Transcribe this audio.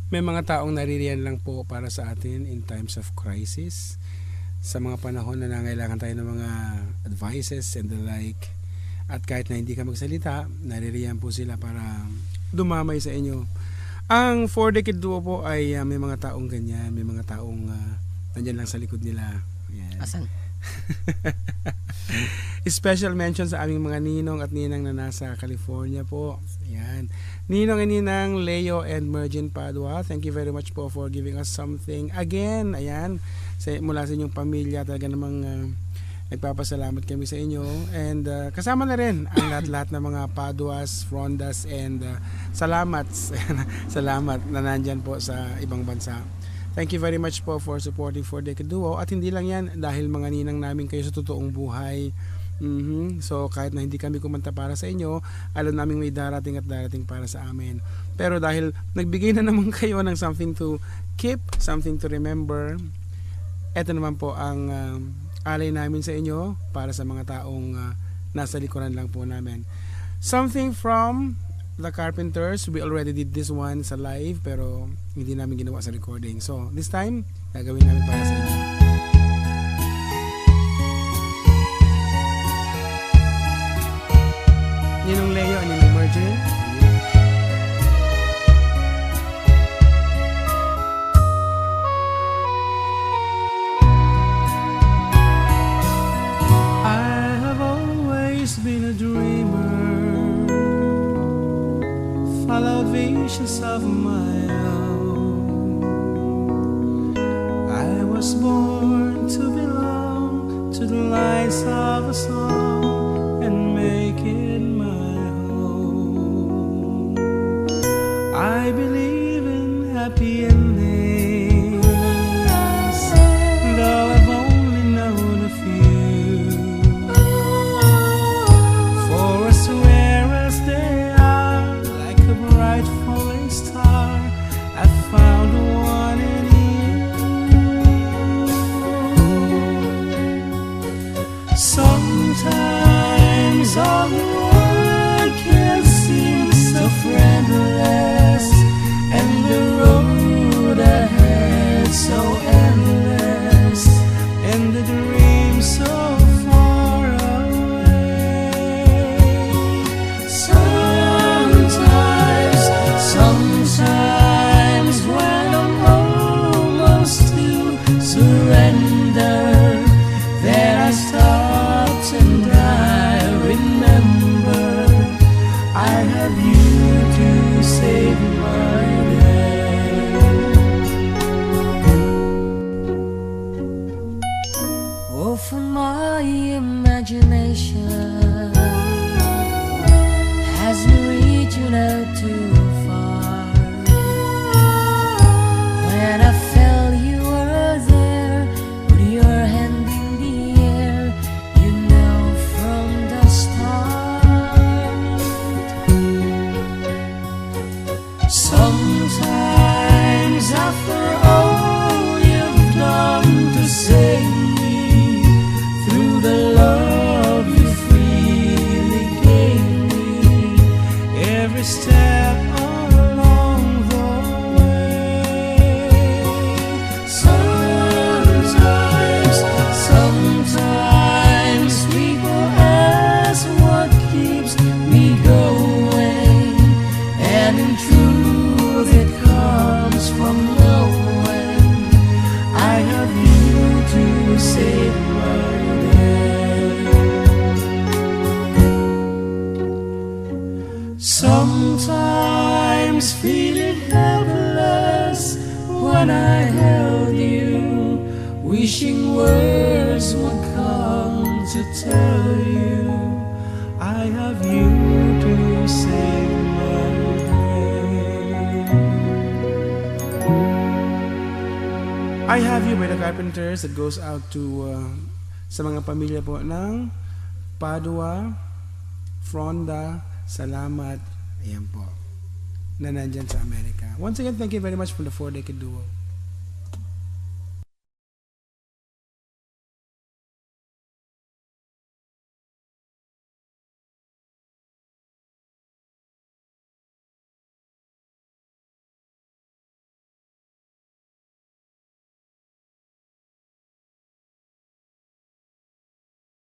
May mga taong naririyan lang po para sa atin in times of crisis. Sa mga panahon na nangailangan tayo ng mga advices and the like. At kahit na hindi ka magsalita, naririyan po sila para dumamay sa inyo. Ang 4-decade duo po ay may mga taong ganyan. May mga taong nandyan lang sa likod nila. Ayan. Asan? Special mention sa aming mga ninong at ninang na nasa California po. Ayan. Ninong and ninang Leo and Mergin Padua, thank you very much po for giving us something again. Ayan. Mula sa inyong pamilya, talaga namang nagpapasalamat kami sa inyo. And kasama na rin ang lahat-lahat ng mga Paduas, Frondas, and Salamats. Salamat na nandyan po sa ibang bansa. Thank you very much po for supporting 4-decade duo. At hindi lang yan, dahil mga ninang namin kayo sa totoong buhay. So kahit na hindi kami kumanta para sa inyo, alam namin may darating at darating para sa amin. Pero dahil nagbigay na naman kayo ng something to keep, something to remember, eto naman po ang alay namin sa inyo para sa mga taong nasa likuran lang po namin. Something from the Carpenters. We already did this one sa live pero hindi namin ginawa sa recording. So this time, gagawin namin para sa inyo. Ninong Leo and Ninong Mergin. I have always been a dreamer, followed visions of my own. I was born to belong to the lines of a song and make it my home. I believe in happy endings, though I've only known a few. For as rare as they are, like a bright falling star, I found one in you. Sometimes all the world can seem so friendless, and the road ahead so endless, and the dream so far away. Sometimes when I'm almost to surrender, then I stop and I remember I have you to save my day. Oh, for my imagination hasn't reached out too far. When I felt you were there, with your hand in the air, you know from the start. Sometimes after all you've done to save me, through the love you freely gave me, every step along the way. Sometimes people ask what keeps me going, and in truth it comes from knowing I have you to save my day. Sometimes feeling helpless when I held you, wishing words would come to tell you I have you to save my day. I Have You by the Carpenters, that goes out to sa mga pamilya po ng Padua, Fronda, Salamat, ayan po, na nandyan sa Amerika. Once again, thank you very much for the 4-decade duo.